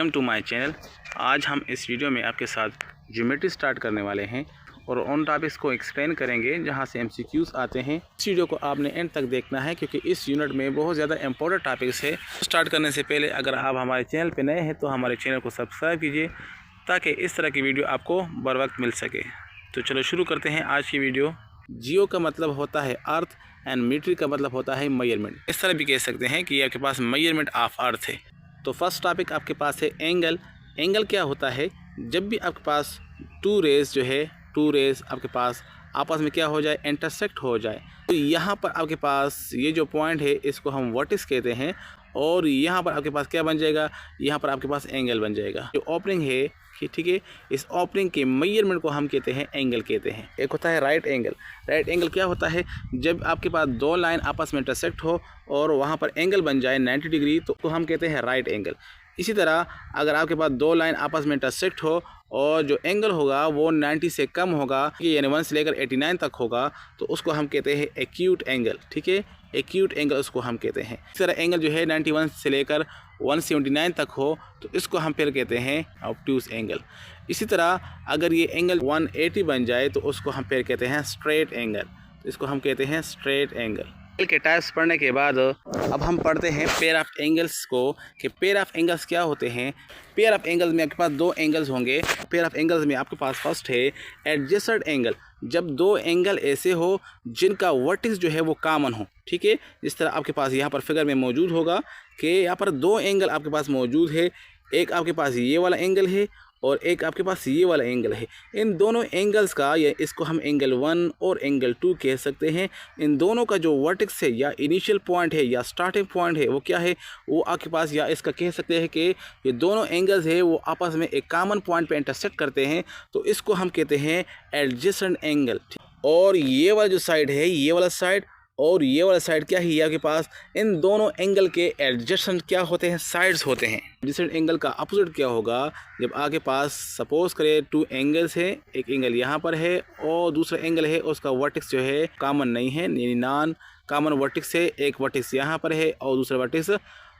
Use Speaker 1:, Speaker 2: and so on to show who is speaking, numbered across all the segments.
Speaker 1: Welcome to my channel. आज हम इस वीडियो में आपके साथ ज्योमेट्री स्टार्ट करने वाले हैं और उन टॉपिक्स को एक्सप्लेन करेंगे जहां से एमसीक्यूज आते हैं। इस वीडियो को आपने एंड तक देखना है क्योंकि इस यूनिट में बहुत ज़्यादा इंपॉर्टेंट टॉपिक्स है। स्टार्ट करने से पहले अगर आप हमारे चैनल पर नए हैं तो हमारे चैनल को सब्सक्राइब कीजिए ताकि इस तरह की वीडियो आपको बर वक्त मिल सके। तो चलो शुरू करते हैं आज की वीडियो। जियो का मतलब होता है अर्थ एंड मीट्री का मतलब होता है मेजरमेंट। इस तरह भी कह सकते हैं कि आपके पास मेजरमेंट ऑफ अर्थ है। तो फर्स्ट टॉपिक आपके पास है एंगल। एंगल क्या होता है? जब भी आपके पास टू रेज आपके पास आपस में क्या हो जाए, इंटरसेक्ट हो जाए, तो यहाँ पर आपके पास ये जो पॉइंट है इसको हम वर्टिस कहते हैं और यहाँ पर आपके पास क्या बन जाएगा, यहाँ पर आपके पास एंगल बन जाएगा। जो ओपनिंग है ठीक है, इस ओपनिंग के मेजरमेंट को हम कहते हैं एंगल कहते हैं। एक होता है राइट एंगल। राइट एंगल क्या होता है? जब आपके पास दो लाइन आपस में इंटरसेक्ट हो और वहाँ पर एंगल बन जाए 90 डिग्री तो हम कहते हैं राइट एंगल। इसी तरह अगर आपके पास दो लाइन आपस में इंटरसेक्ट हो और जो एंगल होगा वो 90 से कम होगा, यानी 1 से लेकर 89 तक होगा, तो उसको हम कहते हैं एक्यूट एंगल। ठीक है, एक्यूट एंगल उसको हम कहते हैं। इस तरह एंगल जो है 91 से लेकर 179 तक हो तो इसको हम फिर कहते हैं ऑब्ट्यूज एंगल। इसी तरह अगर ये एंगल 180 बन जाए तो उसको हम फिर कहते हैं स्ट्रेट एंगल। तो इसको हम कहते हैं स्ट्रेट एंगल। के टाइप्स पढ़ने के बाद अब हम पढ़ते हैं पेयर ऑफ एंगल्स को कि पेयर ऑफ एंगल्स क्या होते हैं। पेयर ऑफ एंगल्स में आपके पास दो एंगल्स होंगे। पेयर ऑफ एंगल्स में आपके पास फर्स्ट है एडजेसेंट एंगल। जब दो एंगल ऐसे हो जिनका वर्टेक्स जो है वो कॉमन हो। ठीक है, जिस तरह आपके पास यहाँ पर फिगर में मौजूद होगा कि यहाँ पर दो एंगल आपके पास मौजूद है। एक आपके पास ये वाला एंगल है और एक आपके पास ये वाला एंगल है। इन दोनों एंगल्स का या इसको हम एंगल 1 और एंगल 2 कह सकते हैं। इन दोनों का जो वर्टेक्स है या इनिशियल पॉइंट है या स्टार्टिंग पॉइंट है वो क्या है, वो आपके पास, या इसका कह सकते हैं कि ये दोनों एंगल्स है वो आपस में एक कॉमन पॉइंट पे इंटरसेक्ट करते हैं, तो इसको हम कहते हैं एडजेसेंट एंगल। और ये वाला जो साइड है, ये वाला साइड और ये वाला साइड क्या है, ये आपके पास इन दोनों एंगल के एडजेसेंट क्या होते हैं, साइड्स होते हैं। एडजेसेंट एंगल का अपोजिट क्या होगा? जब आपके पास सपोज करें टू एंगल्स है, एक एंगल यहाँ पर है और दूसरा एंगल है, उसका वर्टेक्स जो है कॉमन नहीं है, यानी नॉन कॉमन वर्टेक्स है। एक वर्टेक्स यहाँ पर है और दूसरा वर्टेक्स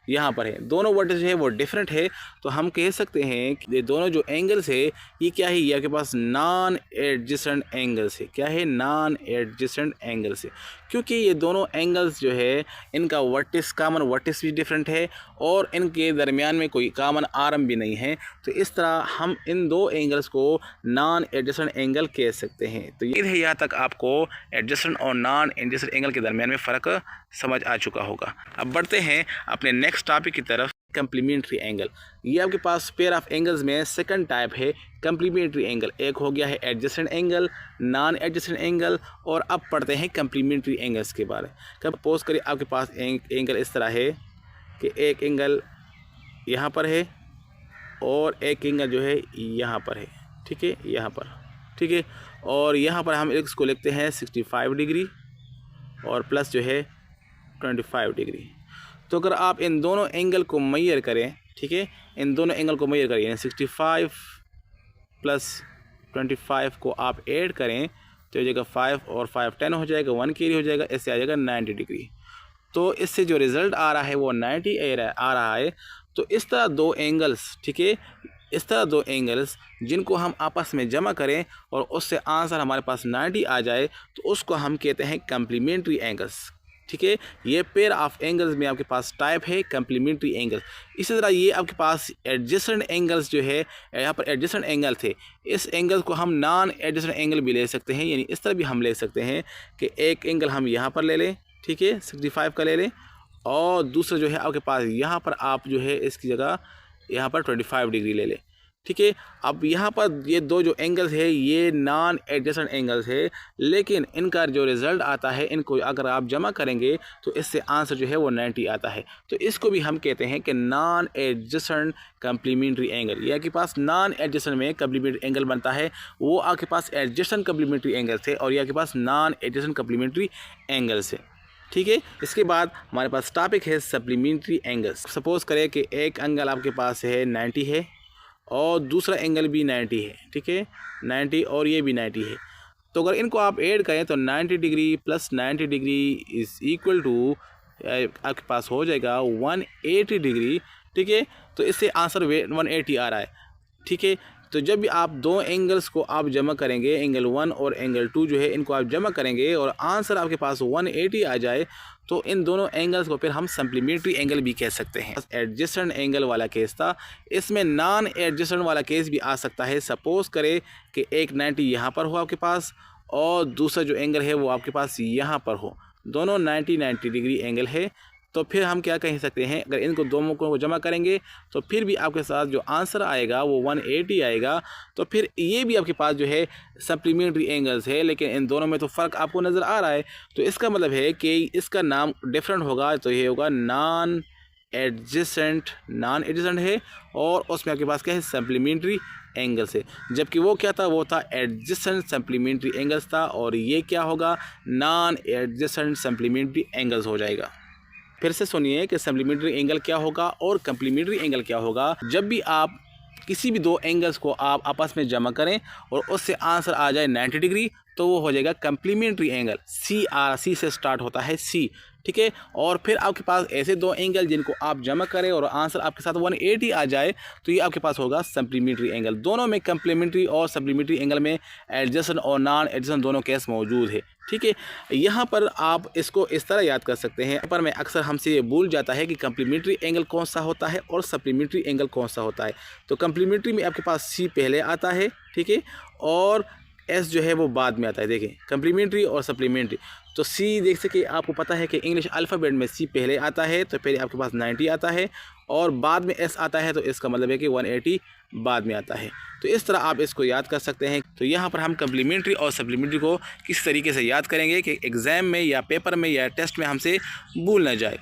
Speaker 1: यहाँ पर है, दोनों वर्टेक्स जो है वो डिफरेंट है। तो हम कह सकते हैं कि ये दोनों जो एंगल्स है ये क्या है, ये आपके पास नॉन एडजेसेंट एंगल्स है। क्या है? नॉन एडजेसेंट एंगल्स है, क्योंकि ये दोनों एंगल्स जो है इनका वर्टेक्स, कॉमन वर्टेक्स भी डिफरेंट है और इनके दरमियान में कोई कॉमन आर्म भी नहीं है। तो इस तरह हम इन दो एंगल्स को नॉन एडजेसेंट एंगल कह सकते हैं। तो ये है, यहाँ तक आपको एडजेसेंट और नॉन एडजेसेंट एंगल के दरमियान में फ़र्क समझ आ चुका होगा। अब बढ़ते हैं अपने नेक्स्ट टॉपिक की तरफ, कम्प्लीमेंट्री एंगल। ये आपके पास पेयर ऑफ एंगल्स में सेकंड टाइप है कम्प्लीमेंट्री एंगल। एक हो गया है adjacent angle, non adjacent angle, और अब पढ़ते हैं कम्प्लीमेंट्री एंगल्स के बारे में। सपोज करिए आपके पास एंगल इस तरह है कि एक एंगल यहाँ पर है और एक एंगल जो है यहाँ पर है। ठीक है, यहाँ पर, ठीक है, और यहाँ पर हम इसको लिखते हैं 65 डिग्री और प्लस जो है 25 डिग्री। तो अगर आप इन दोनों एंगल को मेजर करें, ठीक है, इन दोनों एंगल को मेजर करें, यानी 65 प्लस 25 को आप ऐड करें तो हो जाएगा 5 और 5 10 हो जाएगा, 1 कैरी हो जाएगा, इससे आ जाएगा 90 डिग्री। तो इससे जो रिज़ल्ट आ रहा है वो 90 आ रहा है। तो इस तरह दो एंगल्स, ठीक है, इस तरह दो एंगल्स जिनको हम आपस में जमा करें और उससे आंसर हमारे पास 90 आ जाए तो उसको हम कहते हैं कम्प्लीमेंट्री एंगल्स। ठीक है, ये पेयर ऑफ एंगल्स में आपके पास टाइप है कम्प्लीमेंट्री एंगल। इसी तरह ये आपके पास एडजेसेंट एंगल्स जो है, यहाँ पर एडजेसेंट एंगल थे, इस एंगल को हम नॉन एडजेसेंट एंगल भी ले सकते हैं, यानी इस तरह भी हम ले सकते हैं कि एक एंगल हम यहाँ पर ले लें, ठीक है, 65 का ले लें, और दूसरा जो है आपके पास यहाँ पर आप जो है इसकी जगह यहाँ पर 25 डिग्री ले लें। ठीक है, अब यहाँ पर ये दो जो एंगल्स है ये नॉन एडजेसेंट एंगल्स है, लेकिन इनका जो रिज़ल्ट आता है इनको अगर आप जमा करेंगे तो इससे आंसर जो है वो 90 आता है। तो इसको भी हम कहते हैं कि नॉन एडजेसेंट कम्प्लीमेंट्री एंगल। ये आपके पास नॉन एडजेसेंट में कम्प्लीमेंट्री एंगल बनता है, वो आपके पास एडजेसेंट कम्प्लीमेंट्री एंगल थे और ये आपके पास नॉन एडजेसेंट कम्प्लीमेंट्री एंगल्स है। ठीक है, इसके बाद हमारे पास टॉपिक है सप्लीमेंट्री एंगल्स। सपोज करें कि एक एंगल आपके पास है 90 है और दूसरा एंगल भी 90 है। ठीक है, 90 और ये भी 90 है। तो अगर इनको आप ऐड करें तो 90 degree plus 90 degree is equal to आपके पास हो जाएगा 180 डिग्री। ठीक है। तो इससे आंसर 180 आ रहा है, ठीक है। तो जब भी आप दो एंगल्स को आप जमा करेंगे, एंगल 1 और एंगल 2 जो है इनको आप जमा करेंगे और आंसर आपके पास 180 आ जाए, तो इन दोनों एंगल्स को फिर हम सप्लीमेंट्री एंगल भी कह सकते हैं। एडजेसेंट एंगल वाला केस था, इसमें नॉन एडजेसेंट वाला केस भी आ सकता है। सपोज करें कि एक 90 यहाँ पर हो आपके पास और दूसरा जो एंगल है वो आपके पास यहाँ पर हो, दोनों 90 डिग्री एंगल है, तो फिर हम क्या कह सकते हैं, अगर इनको दोनों को जमा करेंगे तो फिर भी आपके साथ जो आंसर आएगा वो 180 आएगा। तो फिर ये भी आपके पास जो है सप्लीमेंट्री एंगल्स है, लेकिन इन दोनों में तो फ़र्क आपको नज़र आ रहा है। तो इसका मतलब है कि इसका नाम डिफरेंट होगा, तो ये होगा नॉन एडजेसेंट है और उसमें आपके पास क्या है, सप्लीमेंट्री एंगल्स है। जबकि वो क्या था, वो था एडजेसेंट सप्लीमेंट्री एंगल्स था, और ये क्या होगा, नॉन एडजेसेंट सप्लीमेंट्री एंगल्स हो जाएगा। फिर से सुनिए कि सप्लीमेंट्री एंगल क्या होगा और कम्प्लीमेंट्री एंगल क्या होगा। जब भी आप किसी भी दो एंगल्स को आप आपस में जमा करें और उससे आंसर आ जाए 90 डिग्री, तो वो हो जाएगा कम्प्लीमेंट्री एंगल। सी से स्टार्ट होता है, सी, ठीक है। और फिर आपके पास ऐसे दो एंगल जिनको आप जमा करें और आंसर आपके साथ 180 आ जाए, तो ये आपके पास होगा सप्लीमेंट्री एंगल। दोनों में कम्प्लीमेंट्री और सप्लीमेंट्री एंगल में एडजेसेंट और नॉन एडजेसेंट दोनों केस मौजूद है, ठीक है। यहाँ पर आप इसको इस तरह याद कर सकते हैं। पर मैं अक्सर हमसे ये भूल जाता है कि कम्प्लीमेंट्री एंगल कौन सा होता है और सप्लीमेंट्री एंगल कौन सा होता है। तो कम्प्लीमेंट्री में आपके पास सी पहले आता है, ठीक है, और एस जो है वो बाद में आता है। देखें, कम्प्लीमेंट्री और सप्लीमेंट्री, तो सी देख सके, आपको पता है कि इंग्लिश अल्फ़ाबेट में सी पहले आता है, तो पहले आपके पास 90 आता है और बाद में एस आता है, तो इसका मतलब है कि 180 बाद में आता है। तो इस तरह आप इसको याद कर सकते हैं। तो यहाँ पर हम कम्प्लीमेंट्री और सप्लीमेंट्री को किस तरीके से याद करेंगे कि एग्ज़ाम में या पेपर में या टेस्ट में हमसे भूल ना जाए।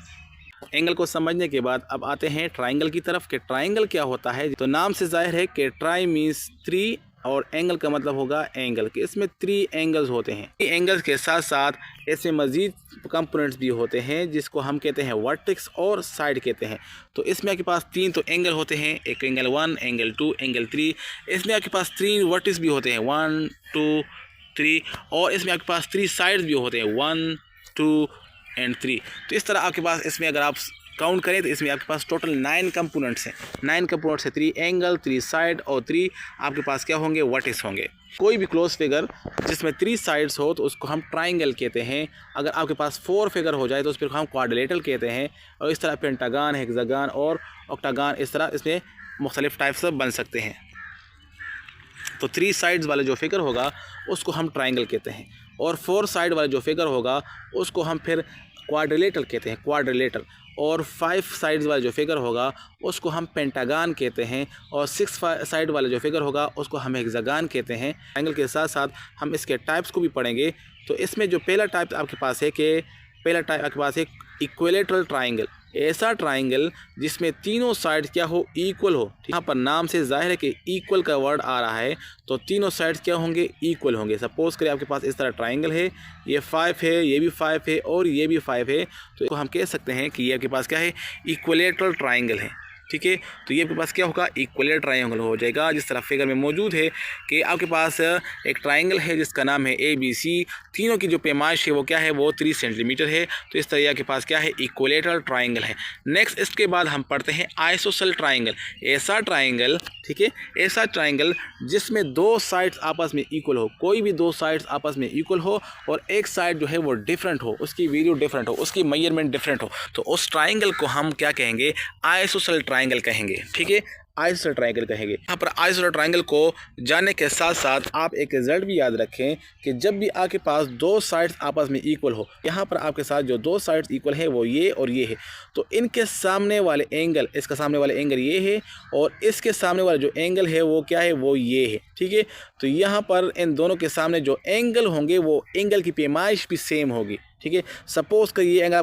Speaker 1: एंगल को समझने के बाद अब आते हैं ट्राइंगल की तरफ कि ट्राइंगल क्या होता है। तो नाम से जाहिर है कि ट्राई मीन्स 3 और एंगल का मतलब होगा एंगल, कि इसमें 3 एंगल्स होते हैं। एंगल्स के साथ साथ ऐसे मज़ीद कंपोनेंट्स भी होते हैं जिसको हम कहते हैं वर्टेक्स और साइड कहते हैं। तो इसमें आपके पास 3 तो एंगल होते हैं, एक एंगल 1, एंगल 2, एंगल 3। इसमें आपके पास 3 वर्टेक्स भी होते हैं, 1, 2, 3, और इसमें आपके पास 3 साइड्स भी होते हैं, 1, 2 एंड 3। तो इस तरह आपके पास इसमें अगर आप काउंट करें तो इसमें आपके पास टोटल 9 कंपोनेंट्स हैं। 9 कंपोनेंट्स है, 3 एंगल, 3 साइड और 3 आपके पास क्या होंगे, वर्टेक्स होंगे। कोई भी क्लोज फिगर जिसमें 3 साइड्स हो तो उसको हम ट्राइंगल कहते हैं। अगर आपके पास 4 फिगर हो जाए तो उसको हम क्वाड्रिलेटरल कहते हैं। और इस तरह पेंटागन, हेक्सागन और ऑक्टागन, इस तरह इसमें मुख्तलिफ टाइप्स बन सकते हैं। तो 3 साइड्स वाला जो फिगर होगा उसको हम ट्राइंगल कहते हैं, और 4 साइड वाला जो फिगर होगा उसको हम फिर क्वाड्रिलेटरल कहते हैं, क्वाड्रिलेटरल। और 5 साइड्स वाला जो फिगर होगा उसको हम पेंटागन कहते हैं, और 6 साइड वाला जो फिगर होगा उसको हम हेक्सागन कहते हैं। एंगल के साथ साथ हम इसके टाइप्स को भी पढ़ेंगे। तो इसमें जो पहला टाइप आपके पास है कि पहला टाइप आपके पास है इक्विलेटरल ट्राइंगल, ऐसा ट्राइंगल जिसमें तीनों साइड्स क्या हो, इक्वल हो। यहाँ पर नाम से जाहिर है कि इक्वल का वर्ड आ रहा है, तो तीनों साइड्स क्या होंगे, इक्वल होंगे। सपोज करें आपके पास इस तरह ट्राइंगल है, ये 5 है, ये भी 5 है और ये भी 5 है, तो हम कह सकते हैं कि ये आपके पास क्या है, इक्विलेटरल ट्राइंगल है, ठीक है। तो ये आपके पास क्या होगा, इक्विलेटरल ट्रायंगल हो जाएगा। जिस तरह फिगर में मौजूद है कि आपके पास एक ट्रायंगल है जिसका नाम है ABC, तीनों की जो पैमाइश है वो क्या है, वो 3 सेंटीमीटर है। तो इस तरह के पास क्या है, इक्विलेटरल ट्रायंगल है। नेक्स्ट इसके बाद हम पढ़ते हैं आइसोसेल ट्रायंगल, ऐसा ट्रायंगल, ठीक है, ऐसा ट्रायंगल जिसमें 2 साइड्स आपस में इक्वल हो, कोई भी 2 साइड्स आपस में इक्वल हो और एक साइड जो है वो डिफरेंट हो, उसकी वैल्यू डिफरेंट हो, उसकी मेजरमेंट डिफरेंट हो, तो उस ट्रायंगल को हम क्या कहेंगे, आइसोसेल ट्रायंगल कहेंगे, ठीक है, आइसोसेल ट्रायंगल कहेंगे। यहाँ पर आइसोसेल ट्रायंगल को जानने के साथ साथ आप एक रिजल्ट भी याद रखें कि जब भी आपके पास 2 साइड्स आपस में इक्वल हो, यहाँ पर आपके साथ जो 2 साइड्स इक्वल है वो ये और ये है, तो इनके सामने वाले एंगल, इसका सामने वाले एंगल ये है और इसके सामने वाला जो एंगल है वो क्या है, वो ये है, ठीक है। तो यहाँ पर इन दोनों के सामने जो एंगल होंगे वो एंगल की पैमाइश भी सेम होगी, ठीक है। सपोज़ कर ये एंगल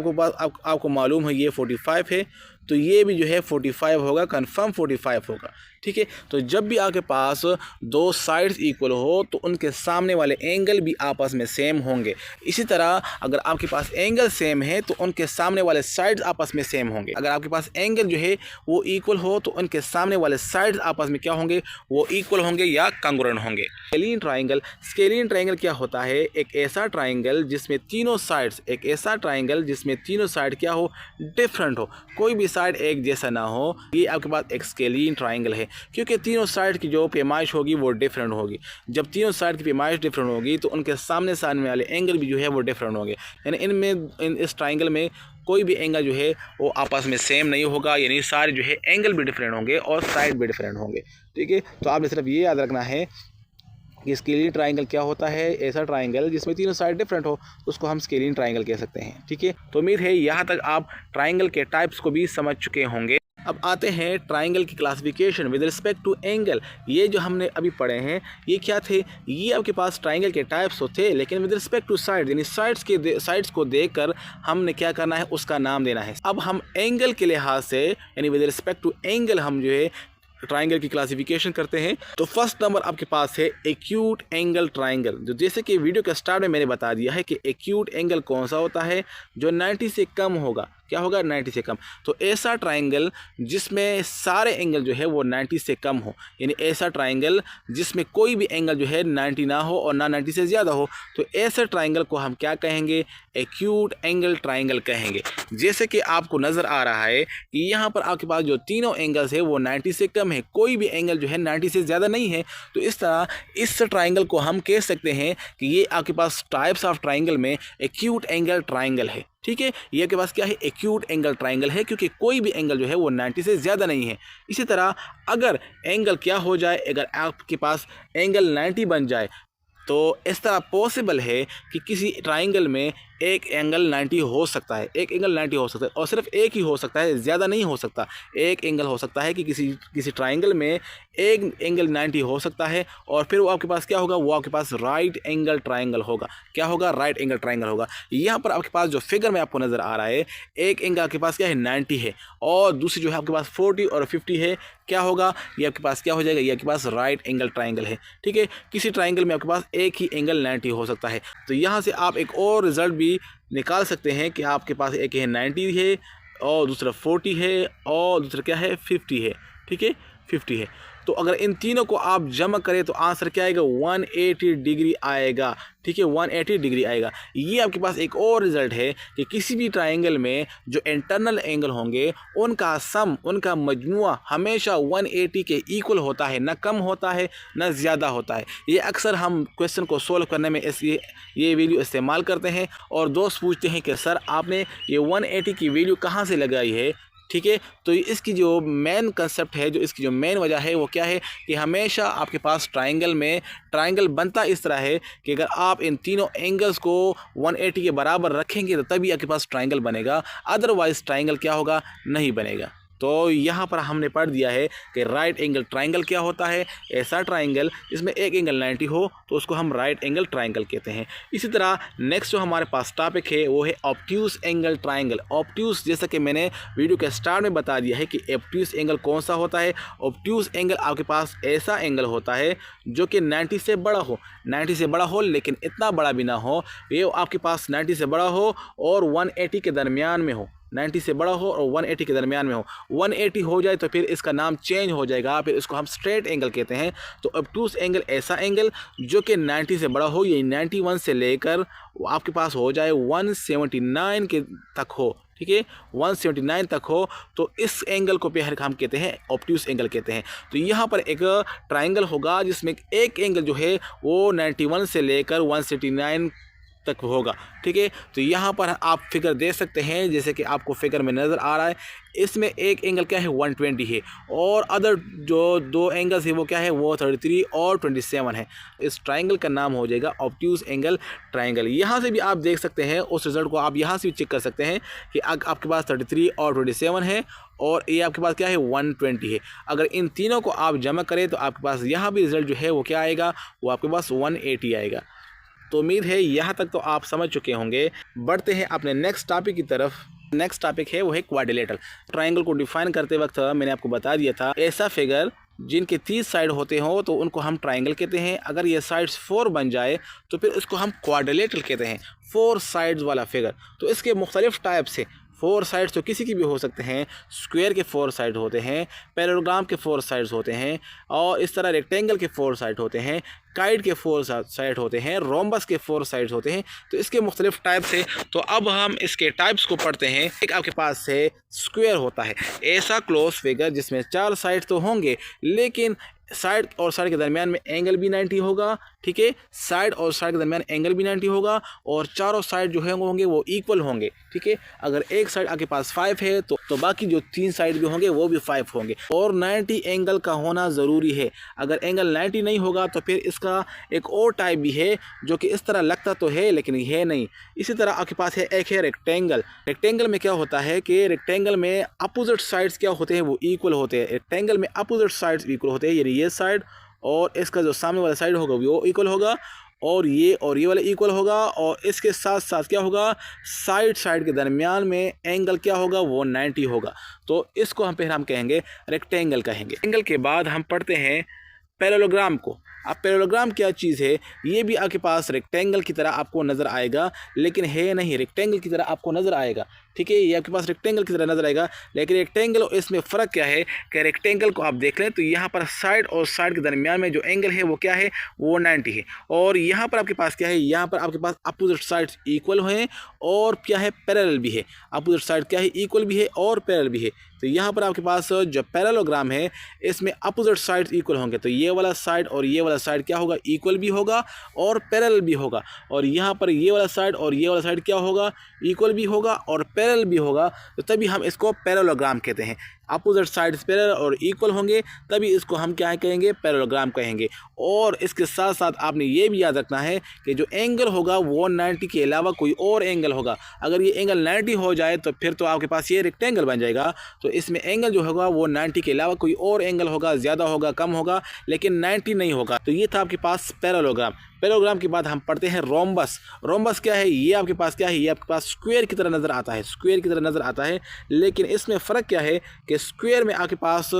Speaker 1: आपको मालूम है ये 45 है, तो ये भी जो है 45 होगा, कन्फर्म 45 होगा, ठीक है। तो जब भी आपके पास 2 साइड्स इक्वल हो तो उनके सामने वाले एंगल भी आपस में सेम होंगे। इसी तरह अगर आपके पास एंगल सेम है तो उनके सामने वाले साइड्स आपस में सेम होंगे। अगर आपके पास एंगल जो है वो इक्वल हो तो उनके सामने वाले साइड्स आपस में क्या होंगे, वो इक्वल होंगे या कांग्रुएंट होंगे। स्केलिन ट्राइंगल, स्केलिन ट्राइंगल क्या होता है, एक ऐसा ट्राइंगल जिसमें तीनों साइड्स, एक ऐसा ट्राइंगल जिसमें तीनों साइड क्या हो, डिफरेंट हो, कोई भी साइड एक जैसा ना हो, ये आपके पास एक स्केलिन ट्राइंगल है, क्योंकि तीनों साइड की जो पैमाइश होगी वो डिफरेंट होगी। जब तीनों साइड की पैमाइश डिफरेंट होगी तो उनके सामने सामने वाले एंगल भी जो है वो डिफरेंट होंगे, यानी इस ट्राइंगल में कोई भी एंगल जो है वो आपस में सेम नहीं होगा, यानी सारे जो है एंगल भी डिफरेंट होंगे और साइड भी डिफरेंट होंगे। ठीक है, तो आपने सिर्फ ये याद रखना है कि स्केलिन ट्राइंगल क्या होता है। ऐसा ट्राइंगल जिसमें तीनों साइड डिफरेंट हो उसको हम स्केलिन ट्राइंगल कह सकते हैं। ठीक है, तो उम्मीद है यहाँ तक आप ट्राइंगल के टाइप्स को भी समझ चुके होंगे। अब आते हैं ट्राइंगल की classification with respect to angle. ये जो हमने अभी पढ़े हैं ये क्या थे, ये आपके पास ट्राइंगल के टाइप्स तो थे, लेकिन विद रिस्पेक्ट टू साइड यानी साइड्स को देखकर हमने क्या करना है, उसका नाम देना है। अब हम एंगल के लिहाज से यानी विद रिस्पेक्ट टू एंगल हम जो है ट्राइंगल की क्लासिफिकेशन करते हैं। तो फर्स्ट नंबर आपके पास है एक्यूट एंगल ट्राइंगल, जो जैसे कि वीडियो के स्टार्ट में मैंने बता दिया है कि एक्यूट एंगल कौन सा होता है, जो 90 से कम होगा। क्या होगा, 90 से कम। तो ऐसा ट्राइंगल जिसमें सारे एंगल जो है वो 90 से कम हो, यानी ऐसा ट्राइंगल जिसमें कोई भी एंगल जो है 90 ना हो और ना 90 से ज़्यादा हो, तो ऐसे ट्राइंगल को हम क्या कहेंगे, एक्यूट एंगल ट्राइंगल कहेंगे। जैसे कि आपको नज़र आ रहा है कि यहाँ पर आपके पास जो तीनों एंगल्स है वो 90 से कम है, कोई भी एंगल जो है 90 से ज़्यादा नहीं है। तो इस तरह इस ट्राइंगल को हम कह सकते हैं कि ये आपके पास टाइप्स ऑफ ट्राइंगल में एक्यूट एंगल ट्राइंगल है। ठीक है, ये आपके पास क्या है, एक्यूट एंगल ट्राइंगल है, क्योंकि कोई भी एंगल जो है वो 90 से ज़्यादा नहीं है। इसी तरह अगर एंगल क्या हो जाए, अगर आपके पास एंगल 90 बन जाए तो इस तरह पॉसिबल है कि किसी ट्राइंगल में एक एंगल 90 हो सकता है, एक एंगल 90 हो सकता है, और सिर्फ एक ही हो सकता है, ज़्यादा नहीं हो सकता। एक एंगल हो सकता है कि किसी ट्राइंगल में एक एंगल 90 हो सकता है, और फिर वो आपके पास क्या होगा, वो आपके पास राइट एंगल ट्राइंगल होगा। क्या होगा, राइट एंगल ट्राइंगल होगा। यहाँ पर आपके पास जो फिगर में आपको नज़र आ रहा है, एक एंगल आपके पास क्या है 90 है, और दूसरी जो है आपके पास 40 और 50 है। क्या होगा, ये आपके पास क्या हो जाएगा, ये आपके पास राइट एंगल ट्राइंगल है। ठीक है, किसी ट्राइंगल में आपके पास एक ही एंगल 90 हो सकता है। तो यहाँ से आप एक और रिजल्ट भी निकाल सकते हैं कि आपके पास एक है 90 है और दूसरा 40 है और दूसरा क्या है 50 है। ठीक है, 50 है। तो अगर इन तीनों को आप जमा करें तो आंसर क्या आएगा, 180 डिग्री आएगा। ठीक है, 180 डिग्री आएगा। ये आपके पास एक और रिजल्ट है कि किसी भी ट्राइंगल में जो इंटरनल एंगल होंगे उनका सम, उनका मजमुआ हमेशा 180 के इक्वल होता है, ना कम होता है ना ज़्यादा होता है। ये अक्सर हम क्वेश्चन को सोल्व करने में ये वैल्यू इस्तेमाल करते हैं, और दोस्त पूछते हैं कि सर आपने ये 180 की वैल्यू कहाँ से लगाई है। ठीक है, तो इसकी जो मेन कंसेप्ट है, जो इसकी जो मेन वजह है वो क्या है कि हमेशा आपके पास ट्राइंगल बनता इस तरह है कि अगर आप इन तीनों एंगल्स को 180 के बराबर रखेंगे तो तभी आपके पास ट्राइंगल बनेगा, अदरवाइज ट्राइंगल क्या होगा, नहीं बनेगा। तो यहाँ पर हमने पढ़ दिया है कि राइट एंगल ट्राइंगल क्या होता है, ऐसा ट्राइंगल जिसमें एक एंगल 90 हो तो उसको हम राइट एंगल ट्राइंगल कहते हैं। इसी तरह नेक्स्ट जो हमारे पास टॉपिक है वो है ऑब्ट्यूस एंगल ट्राइंगल। ऑब्ट्यूस, जैसा कि मैंने वीडियो के स्टार्ट में बता दिया है कि ऑब्ट्यूस एंगल कौन सा होता है। ऑब्ट्यूस एंगल आपके पास ऐसा एंगल होता है जो कि 90 से बड़ा हो, 90 से बड़ा हो लेकिन इतना बड़ा भी ना हो, ये आपके पास 90 से बड़ा हो और 180 के दरमियान में हो, 90 से बड़ा हो और 180 के दरमियान में हो। 180 हो जाए तो फिर इसका नाम चेंज हो जाएगा, फिर इसको हम स्ट्रेट एंगल कहते हैं। तो ऑब्ट्यूस एंगल ऐसा एंगल जो कि 90 से बड़ा हो, ये 91 से लेकर आपके पास हो जाए 179 के तक हो। ठीक है, 179 तक हो, तो इस एंगल को फिर हम कहते हैं ऑब्ट्यूस एंगल कहते हैं। तो यहाँ पर एक ट्राइंगल होगा जिसमें एक एंगल जो है वो 91 से लेकर 179 तक होगा। ठीक है, तो यहाँ पर आप फिगर दे सकते हैं, जैसे कि आपको फिगर में नज़र आ रहा है, इसमें एक एंगल क्या है 120 है, और अदर जो दो एंगल्स है वो क्या है, वो 33 और 27 है। इस ट्राइंगल का नाम हो जाएगा ऑब्ट्यूस एंगल ट्राइंगल। यहाँ से भी आप देख सकते हैं, उस रिजल्ट को आप यहाँ से भी चेक कर सकते हैं कि आपके पास 33 और 27 है, और ये आपके पास क्या है 120 है। अगर इन तीनों को आप जमा करें तो आपके पास यहाँ भी रिजल्ट जो है वो क्या आएगा, वो आपके पास 180 आएगा। तो उम्मीद है यहाँ तक तो आप समझ चुके होंगे। बढ़ते हैं अपने नेक्स्ट टॉपिक की तरफ। नेक्स्ट टॉपिक है वो है क्वाड्रिलेटरल। ट्राइंगल को डिफाइन करते वक्त मैंने आपको बता दिया था, ऐसा फिगर जिनके 30 साइड होते हो तो उनको हम ट्राइंगल कहते हैं। अगर ये साइड्स 4 बन जाए तो फिर इसको हम क्वाड्रिलेटरल कहते हैं, 4 साइड्स वाला फिगर। तो इसके मुख्तलिफ टाइप्स है। 4 साइड्स तो किसी की भी हो सकते हैं, स्क्वायर के 4 साइड होते हैं, पैरेललोग्राम के 4 साइड्स होते हैं, और इस तरह रेक्टेंगल के 4 साइड होते हैं, काइट के 4 साइड होते हैं, रोम्बस के 4 साइड्स होते हैं। तो इसके मुख्तलिफ टाइप्स है। तो अब हम इसके टाइप्स को पढ़ते हैं। एक आपके पास है स्क्वायर होता है, ऐसा क्लोज फिगर जिसमें 4 साइड तो होंगे लेकिन साइड और साइड के दरमियान में एंगल भी 90 होगा। ठीक है, साइड और साइड के दरमियान एंगल भी 90 होगा और चारों साइड जो है होंगे वो इक्वल होंगे। ठीक है, अगर एक साइड आपके पास 5 है तो बाकी जो 3 साइड भी होंगे वो भी 5 होंगे। और 90 एंगल का होना ज़रूरी है। अगर एंगल 90 नहीं होगा तो फिर इसका एक और टाइप भी है जो कि इस तरह लगता तो है लेकिन है नहीं। इसी तरह आपके पास है एक है रेक्टेंगल। रेक्टेंगल में क्या होता है कि रेक्टेंगल में अपोजिट साइड्स क्या होते हैं, वो इक्वल होते हैं। रेक्टेंगल में अपोजिट साइड्स इक्वल होते हैं, यानी ये साइड और इसका जो सामने वाला साइड होगा वो इक्वल होगा और ये वाला इक्वल होगा। और इसके साथ साथ क्या होगा, साइड के दरमियान में एंगल क्या होगा, वो 90 होगा। तो इसको हम कहेंगे रेक्टेंगल कहेंगे। एंगल के बाद हम पढ़ते हैं पैरेललोग्राम को। अब पैरेललोग्राम क्या चीज़ है, ये भी आपके पास रेक्टेंगल की तरह आपको नज़र आएगा लेकिन है नहीं, रेक्टेंगल की तरह आपको नज़र आएगा। ठीक है, ये आपके पास रेक्टेंगल की तरह नज़र आएगा लेकिन रेक्टेंगल और इसमें फ़र्क क्या है कि रेक्टेंगल को आप देख लें तो यहाँ पर साइड और साइड के दरमियान में जो एंगल है वो क्या है, वो 90 है। और यहाँ पर आपके पास क्या है, यहाँ पर आपके पास अपोजिट साइड्स इक्वल हैं और क्या है, पैरेलल भी है। अपोजिट साइड क्या है, इक्वल भी है और पैरेलल भी है। तो यहाँ पर आपके पास जो पैरेललोग्राम है इसमें अपोजिट साइड्स इक्वल होंगे। तो ये वाला साइड और ये वाला साइड क्या होगा, इक्वल भी होगा और पैरेलल भी होगा। और यहाँ पर ये वाला साइड और ये वाला साइड क्या होगा, इक्वल भी होगा और पैरेलल भी होगा। तो तभी हम इसको पैरेललोग्राम कहते हैं। अपोजिट साइड्स पैरेलल और इक्वल होंगे तभी इसको हम क्या कहेंगे, पैरेललोग्राम कहेंगे। और इसके साथ साथ आपने ये भी याद रखना है कि जो एंगल होगा वो 90 के अलावा कोई और एंगल होगा। अगर ये एंगल 90 हो जाए तो फिर तो आपके पास ये रेक्टेंगल बन जाएगा। तो इसमें एंगल जो होगा वो 90 के अलावा कोई और एंगल होगा, ज़्यादा होगा, कम होगा, लेकिन 90 नहीं होगा। तो ये था आपके पास पैरेललोग्राम। पैरेललोग्राम के बाद हम पढ़ते हैं रोम्बस। रोम्बस क्या है, ये आपके पास क्या है, ये आपके पास स्क्वायर की तरह नज़र आता है, स्क्वायर की तरह नज़र आता है। लेकिन इसमें फ़र्क क्या है कि स्क्वायर में आपके पास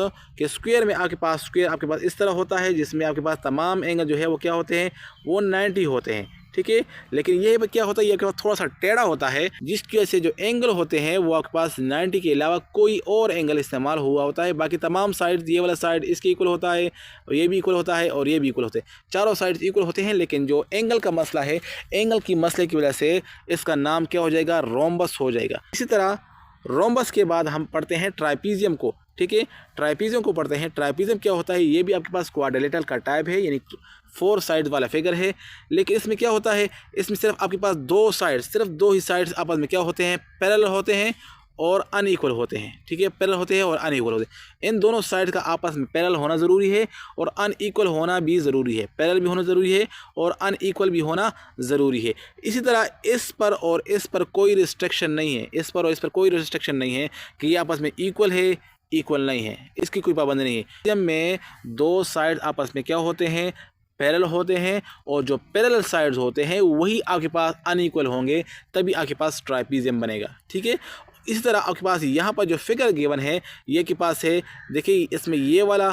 Speaker 1: स्क्वायर आपके पास इस तरह होता है जिसमें आपके पास तमाम एंगल जो है वो क्या होते हैं, वो 90 होते हैं। ठीक है, लेकिन ये क्या होता है, ये आपके पास थोड़ा सा टेढ़ा होता है जिसकी वजह से जो एंगल होते हैं वो आपके पास 90 के अलावा कोई और एंगल इस्तेमाल हुआ होता है। बाकी तमाम साइड, ये वाला साइड इसके इक्वल होता है और ये भी इक्वल होता है और ये भी इक्वल होते हैं, चारों साइड इक्वल होते हैं। लेकिन जो एंगल का मसला है, एंगल की मसले की वजह से इसका नाम क्या हो जाएगा, रोम्बस हो जाएगा। इसी तरह रोम्बस के बाद हम पढ़ते हैं ट्राइपीजियम को। ठीक है, ट्राइपीजियम को पढ़ते हैं। ट्राइपीजियम क्या होता है, ये भी आपके पास क्वाड्रिलेटरल का टाइप है, यानी 4 साइड वाला फिगर है। लेकिन इसमें क्या होता है, इसमें सिर्फ आपके पास 2 साइड, सिर्फ 2 ही साइड्स आपस में क्या होते हैं, पैरेलल होते हैं और अनइक्वल होते हैं। ठीक है, पैरेलल होते हैं और अनइक्वल होते हैं। इन दोनों साइड का आपस में पैरेलल होना ज़रूरी है और अनइक्वल होना भी ज़रूरी है। पैरेलल भी होना ज़रूरी है और अनइक्वल भी होना ज़रूरी है। इसी तरह इस पर और इस पर कोई रिस्ट्रिक्शन नहीं है, इस पर और इस पर कोई रिस्ट्रिक्शन नहीं है कि ये आपस में इक्वल है, इक्वल नहीं है, इसकी कोई पाबंदी नहीं है। जब में 2 साइड आपस में क्या होते हैं, पैरेलल होते हैं और जो पैरेलल साइड्स होते हैं वही आपके पास अनइक्वल होंगे, तभी आपके पास ट्राइपीजियम बनेगा। ठीक है, इसी तरह आपके पास यहाँ पर जो फिगर गिवन है ये के पास है, देखिए इसमें ये वाला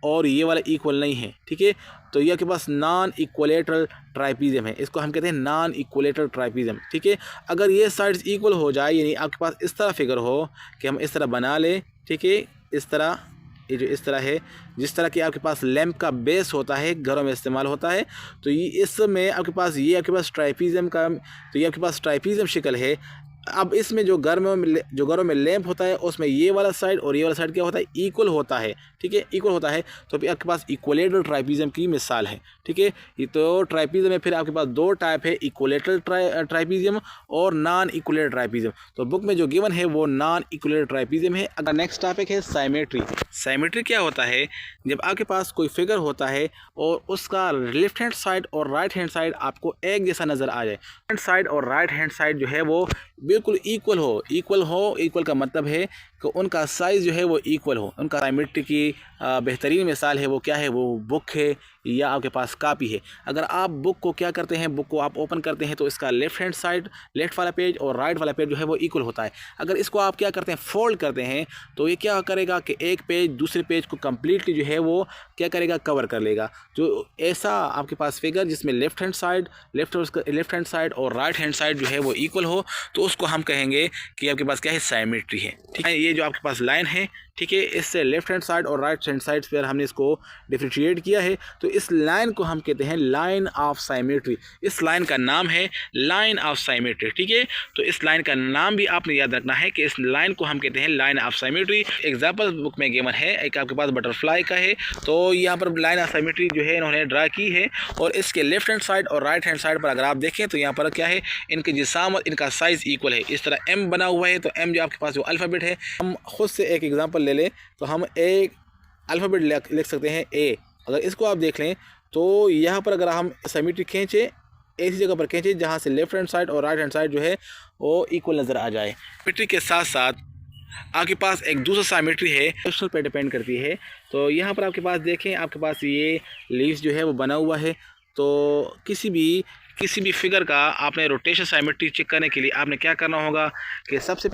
Speaker 1: और ये वाला इक्वल नहीं है। ठीक है, तो ये आपके पास नॉन इक्वलेटरल ट्राइपीजियम है, इसको हम कहते हैं नॉन इक्वलेटरल ट्राइपीजियम। ठीक है, अगर ये साइड्स इक्वल हो जाए, यानी आपके पास इस तरह फिगर हो कि हम इस तरह बना लें। ठीक है, इस तरह, ये जो इस तरह है, जिस तरह कि आपके पास लैंप का बेस होता है, घरों में इस्तेमाल होता है, तो ये इसमें आपके पास ये आपके पास ट्राइपीजियम का, तो ये आपके पास ट्राइपीजियम शक्ल है। अब इसमें जो घरों में लैंप होता है उसमें ये वाला साइड और ये वाला साइड क्या होता है, इक्वल होता है। ठीक है, इक्वल होता है, तो फिर आपके पास इक्वलेटरल ट्राइपीजियम की मिसाल है। ठीक है, ये तो ट्राइपीजियम में फिर आपके पास 2 टाइप है, इक्वलेटरल ट्राइपीजियम और नॉन इक्वलेटरल ट्राइपीजियम। तो बुक में जो गिवन है वो नॉन इक्वलेटरल ट्राइपीजियम है। अगर नेक्स्ट टॉपिक है साइमेट्री। साइमेट्री क्या होता है, जब आपके पास कोई फिगर होता है और उसका लेफ्ट हैंड साइड और राइट हैंड साइड आपको एक जैसा नज़र आ जाए, हैंड साइड और राइट हैंड साइड जो है वो बिल्कुल इक्वल हो। इक्वल का मतलब है कि उनका साइज़ जो है वो इक्वल हो। उनका साइमेट्री की बेहतरीन मिसाल है वो क्या है, वो बुक है या आपके पास कापी है। अगर आप बुक को क्या करते हैं, बुक को आप ओपन करते हैं तो इसका लेफ्ट हैंड साइड, लेफ्ट वाला पेज और राइट वाला पेज जो है वो इक्वल होता है। अगर इसको आप क्या करते हैं, फोल्ड करते हैं, तो ये क्या करेगा कि एक पेज दूसरे पेज को कम्प्लीटली जो है वो क्या करेगा, कवर कर लेगा। जो ऐसा आपके पास फिगर जिसमें लेफ्ट हैंड साइड और राइट हैंड साइड जो है वो इक्वल हो, तो उसको हम कहेंगे कि आपके पास क्या है, साइमेट्री है। ठीक है, ये जो आपके पास लाइन है, ठीक है, इससे लेफ्ट हैंड साइड और राइट हैंड साइड पर हमने इसको डिफ्रेंशिएट किया है। तो इस लाइन को हम कहते हैं लाइन ऑफ साइमेट्री। इस लाइन का नाम है लाइन ऑफ साइमेट्री, ठीक है। तो इस लाइन का नाम भी आपने याद रखना है कि इस लाइन को हम कहते हैं line of symmetry. Example book में गिवन है, एक आपके पास बटरफ्लाई का है, तो यहाँ पर लाइन ऑफ साइमेट्री जो है इन्होंने ड्रा की है। और इसके लेफ्ट हैंड साइड और राइट हैंड साइड पर अगर आप देखें तो यहाँ पर क्या है, इनके जिसाम और इनका साइज़ इक्वल है। इस तरह एम बना हुआ है, तो एम जो आपके पास जो अल्फ़ाबेट है, हम खुद से एक एग्जांपल ले लें तो हम एक अल्फ़ाबेट लिख सकते हैं ए। अगर इसको आप देख लें तो यहाँ पर अगर हम साइमेट्री खींचें, ऐसी जगह पर खींचें जहाँ से लेफ्ट हैंड साइड और राइट हैंड साइड जो है वो इक्वल नज़र आ जाए। साइमेट्री के साथ साथ आपके पास एक दूसरा साइमेट्री है, एक्शनल पे डिपेंड करती है। तो यहाँ पर आपके पास देखें, आपके पास ये लीव्स जो है वो बना हुआ है। तो किसी भी फिगर का आपने रोटेशन साइमेट्री चेक करने के लिए आपने क्या करना होगा कि सबसे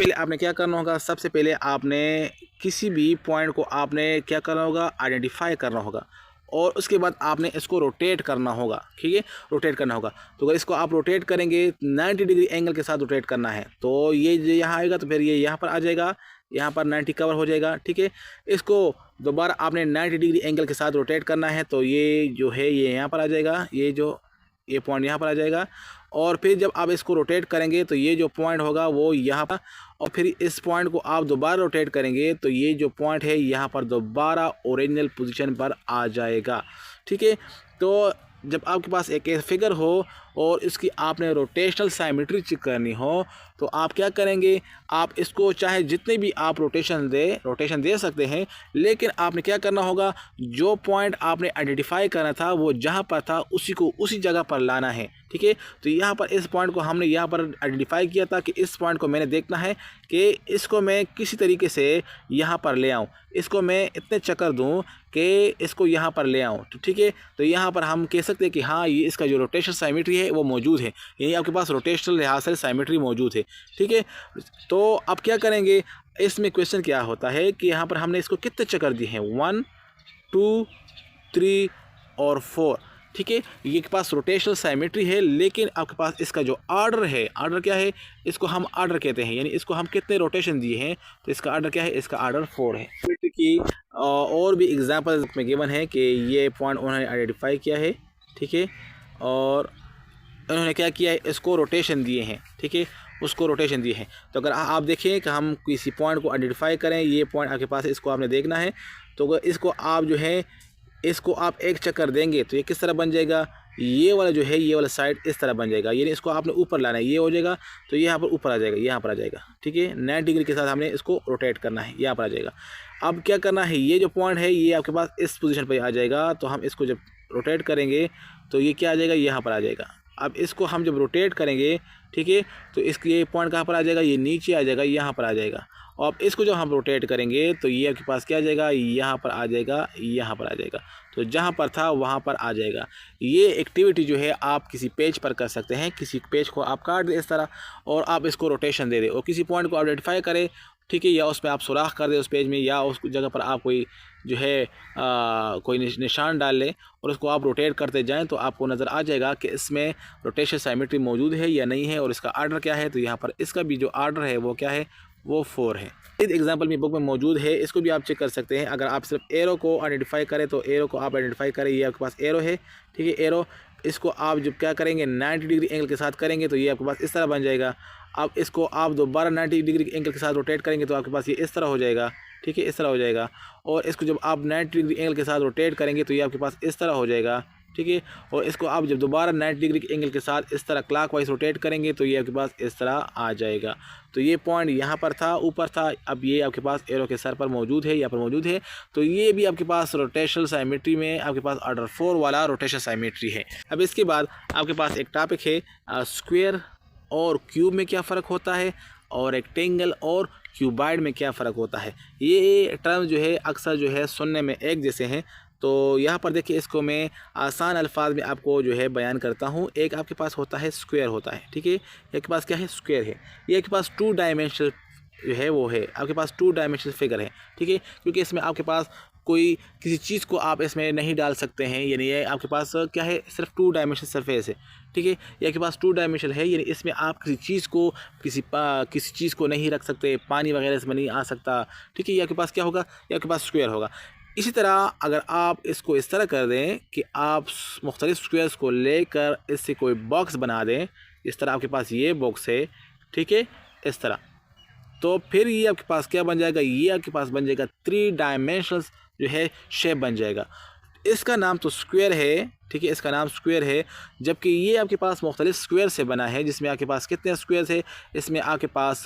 Speaker 1: पहले आपने किसी भी पॉइंट को आपने क्या करना होगा, आइडेंटिफाई करना होगा, और उसके बाद आपने इसको रोटेट करना होगा, ठीक है, रोटेट करना होगा। तो अगर इसको आप रोटेट करेंगे 90 डिग्री एंगल के साथ रोटेट करना है, तो ये यहाँ आएगा, तो फिर ये यहाँ पर आ जाएगा, यहाँ पर 90 कवर हो जाएगा, ठीक है। इसको दोबारा आपने 90 डिग्री एंगल के साथ रोटेट करना है, तो ये जो है ये यहाँ पर आ जाएगा, ये पॉइंट यहाँ पर आ जाएगा। और फिर जब आप इसको रोटेट करेंगे तो ये जो पॉइंट होगा वो यहाँ पर, और फिर इस पॉइंट को आप दोबारा रोटेट करेंगे तो ये जो पॉइंट है यहाँ पर दोबारा ओरिजिनल पोजीशन पर आ जाएगा, ठीक है। तो जब आपके पास एक फिगर हो और इसकी आपने रोटेशनल साइमेट्री चेक करनी हो, तो आप क्या करेंगे, आप इसको चाहे जितने भी आप रोटेशन दे सकते हैं, लेकिन आपने क्या करना होगा, जो पॉइंट आपने आइडेंटिफाई करना था वो जहाँ पर था उसी को उसी जगह पर लाना है, ठीक है। तो यहाँ पर इस पॉइंट को हमने यहाँ पर आइडेंटिफाई किया था कि इस पॉइंट को मैंने देखना है कि इसको मैं किसी तरीके से यहाँ पर ले आऊँ, इसको मैं इतने चक्कर दूँ कि इसको यहाँ पर ले आऊँ, तो ठीक है। तो यहाँ पर हम कह सकते हैं कि हाँ, ये इसका जो रोटेशन साइमेट्री है वो मौजूद है, यानी आपके पास रोटेशनल लिहाज से साइमेट्री मौजूद है, ठीक है। तो अब क्या करेंगे, इसमें क्वेश्चन क्या होता है कि यहाँ पर हमने इसको कितने चक्कर दिए हैं, 1 2 3 और 4, ठीक है। ये के पास रोटेशनल साइमेट्री है, लेकिन आपके पास इसका जो आर्डर है, आर्डर क्या है, इसको हम आर्डर कहते हैं, यानी इसको हम कितने रोटेशन दिए हैं, तो इसका आर्डर क्या है, इसका आर्डर 4 है। साइमेट्री की और भी एग्जांपल में गिवन है कि ये पॉइंट उन्होंने आइडेंटिफाई किया है, ठीक है, और उन्होंने क्या किया है, इसको रोटेशन दिए हैं, ठीक है, उसको रोटेशन दिए हैं। तो अगर आप देखें कि हम किसी पॉइंट को आइडेंटिफाई करें, ये पॉइंट आपके पास, इसको आपने देखना है, तो अगर इसको आप जो है इसको आप एक चक्कर देंगे तो ये किस तरह बन जाएगा, ये वाला जो है, ये वाला साइड इस तरह बन जाएगा, यानी इसको आपने ऊपर लाना है, ये हो जाएगा, तो यहाँ पर ऊपर आ जाएगा, यहाँ पर आ जाएगा, ठीक है। 90 डिग्री के साथ हमने इसको रोटेट करना है, यहाँ पर आ जाएगा। अब क्या करना है, ये जो पॉइंट है ये आपके पास इस पोजीशन पर आ जाएगा, तो हम इसको जब रोटेट करेंगे तो ये क्या आ जाएगा, यहाँ पर आ जाएगा। अब इसको हम जब रोटेट करेंगे, ठीक है, तो इसके ये पॉइंट कहाँ पर आ जाएगा, ये नीचे आ जाएगा, यहाँ पर आ जाएगा। और अब इसको जब हम रोटेट करेंगे तो ये आपके पास क्या आ जाएगा, यहाँ पर आ जाएगा, यहाँ पर आ जाएगा, तो जहाँ पर था वहाँ पर आ जाएगा। ये एक्टिविटी जो है आप किसी पेज पर कर सकते हैं, किसी पेज को आप काट दें इस तरह, और आप इसको रोटेशन दे दें और किसी पॉइंट को आइडेंटिफाई करें, ठीक है, या उस पर आप सुराख कर दें उस पेज में, या उस जगह पर आप कोई जो है कोई निशान डाल लें और उसको आप रोटेट करते जाएं, तो आपको नज़र आ जाएगा कि इसमें रोटेशन साइमेट्री मौजूद है या नहीं है, और इसका आर्डर क्या है। तो यहाँ पर इसका भी जो आर्डर है वो क्या है, वो 4 है। इस एग्जांपल में बुक में मौजूद है, इसको भी आप चेक कर सकते हैं। अगर आप सिर्फ एरो को आइडेंटिफाई करें तो एरो को आप आइडेंटिफाई करें, ये आपके पास एरो है, ठीक है, एरो, इसको आप जब क्या करेंगे 90 डिग्री एंगल के साथ करेंगे तो ये आपके पास इस तरह बन जाएगा। अब इसको आप दोबारा 90 डिग्री एंगल के साथ रोटेट करेंगे तो आपके पास ये इस तरह हो जाएगा, ठीक है, इस तरह हो जाएगा। और इसको जब आप 90 डिग्री एंगल के साथ रोटेट करेंगे तो ये आपके पास इस तरह हो जाएगा, ठीक है। और इसको आप जब दोबारा 90 डिग्री के एंगल के साथ इस तरह क्लॉकवाइज रोटेट करेंगे तो ये आपके पास इस तरह आ जाएगा। तो ये पॉइंट यहाँ पर था, ऊपर था, अब ये आपके पास एरो के सर पर मौजूद है, यहाँ पर मौजूद है। तो ये भी आपके पास रोटेशनल साइमेट्री में आपके पास ऑर्डर 4 वाला रोटेशन साइमेट्री है। अब इसके बाद आपके पास एक टॉपिक है स्क्वायर और क्यूब में क्या फ़र्क होता है, और रेक्टेंगल और क्यूबाइड में क्या फ़र्क होता है। ये टर्म जो है अक्सर जो है सुनने में एक जैसे हैं। तो यहाँ पर देखिए, इसको मैं आसान अल्फाज में आपको जो है बयान करता हूँ। एक आपके पास होता है स्क्वायर होता है, ठीक है, एक पास क्या है, स्क्वायर है। ये आपके पास 2 डायमेंशनल जो है वो है, आपके पास 2 डायमेंशनल फिगर है, ठीक है, क्योंकि इसमें आपके पास कोई किसी चीज़ को आप इसमें नहीं डाल सकते हैं, यानी ये आपके पास क्या है, सिर्फ 2 डायमेंशनल सरफेस है, ठीक है। ये आपके पास 2 डायमेंशनल है, यानी इसमें आप किसी चीज़ को किसी चीज़ को नहीं रख सकते, पानी वगैरह इसमें नहीं आ सकता, ठीक है। ये आपके पास क्या होगा, ये आपके पास स्क्वायर होगा। इसी तरह अगर आप इसको इस तरह कर दें कि आप मुख्तलिफ स्क्वायर्स को लेकर इससे कोई बॉक्स बना दें, इस तरह आपके पास ये बॉक्स है, ठीक है, इस तरह, तो फिर ये आपके पास क्या बन जाएगा, ये आपके पास बन जाएगा 3 डायमेंशनल जो है शेप बन जाएगा। इसका नाम तो स्क्वायर है, ठीक है, इसका नाम स्क्वायर है, जबकि ये आपके पास मुख्तलिफ स्क्वायर से बना है, जिसमें आपके पास कितने स्क्वायर्स है, इसमें आपके पास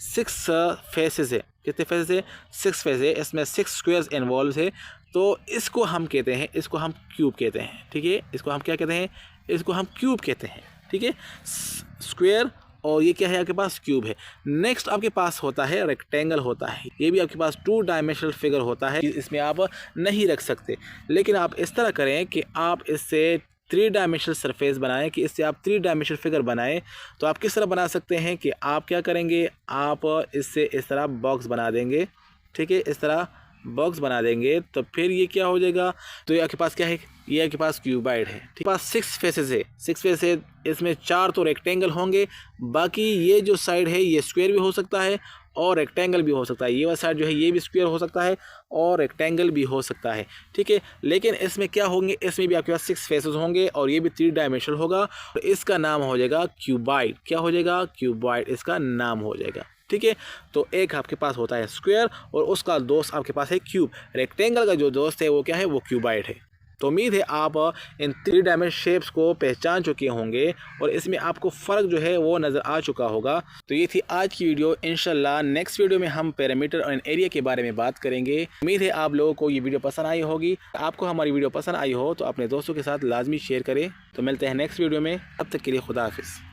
Speaker 1: 6 फेसेस है। कितने फेसेस है, 6 फेस है, इसमें 6 स्क्वायर्स इन्वॉल्व है। तो इसको हम कहते हैं, इसको हम क्यूब कहते हैं, ठीक है, इसको हम क्या कहते हैं, इसको हम क्यूब कहते हैं, ठीक है, स्क्वायर, और ये क्या है, आपके पास क्यूब है। नेक्स्ट आपके पास होता है रेक्टेंगल होता है, ये भी आपके पास 2 डायमेंशनल फिगर होता है, इसमें आप नहीं रख सकते, लेकिन आप इस तरह करें कि आप इससे 3 डायमेंशनल सरफेस बनाएं, कि इससे आप 3 डायमेंशनल फिगर बनाएं। तो आप किस तरह बना सकते हैं कि आप क्या करेंगे, आप इससे इस तरह बॉक्स बना देंगे, ठीक है, इस तरह बॉक्स बना देंगे, तो फिर ये क्या हो जाएगा, तो ये आपके पास क्या है, ये आपके पास क्यूबाइड है, ठीक है। 6 फेसेस है, 6 फेस है, इसमें 4 तो रेक्टेंगल होंगे, बाकी ये जो साइड है ये स्क्वायर भी हो सकता है और रेक्टेंगल भी हो सकता है, ये वाला साइड जो है ये भी स्क्वायर हो सकता है और रेक्टेंगल भी हो सकता है, ठीक है। लेकिन इसमें क्या होंगे, इसमें भी आपके पास 6 फेसेस होंगे और ये भी 3 डायमेंशनल होगा, तो इसका नाम हो जाएगा क्यूबाइड। क्या हो जाएगा, क्यूबाइड इसका नाम हो जाएगा, ठीक है। तो एक आपके पास होता है स्क्वायर और उसका दोस्त आपके पास है क्यूब। रेक्टेंगल का जो दोस्त है वो क्या है, वो क्यूबाइड है। तो उम्मीद है आप इन 3 डायमेंशनल शेप्स को पहचान चुके होंगे और इसमें आपको फ़र्क जो है वो नज़र आ चुका होगा। तो ये थी आज की वीडियो। इंशाल्लाह नेक्स्ट वीडियो में हम पैरामीटर और एरिया के बारे में बात करेंगे। उम्मीद है आप लोगों को ये वीडियो पसंद आई होगी। आपको हमारी वीडियो पसंद आई हो तो अपने दोस्तों के साथ लाजमी शेयर करें। तो मिलते हैं नेक्स्ट वीडियो में, तब तक के लिए खुदा हाफिज़।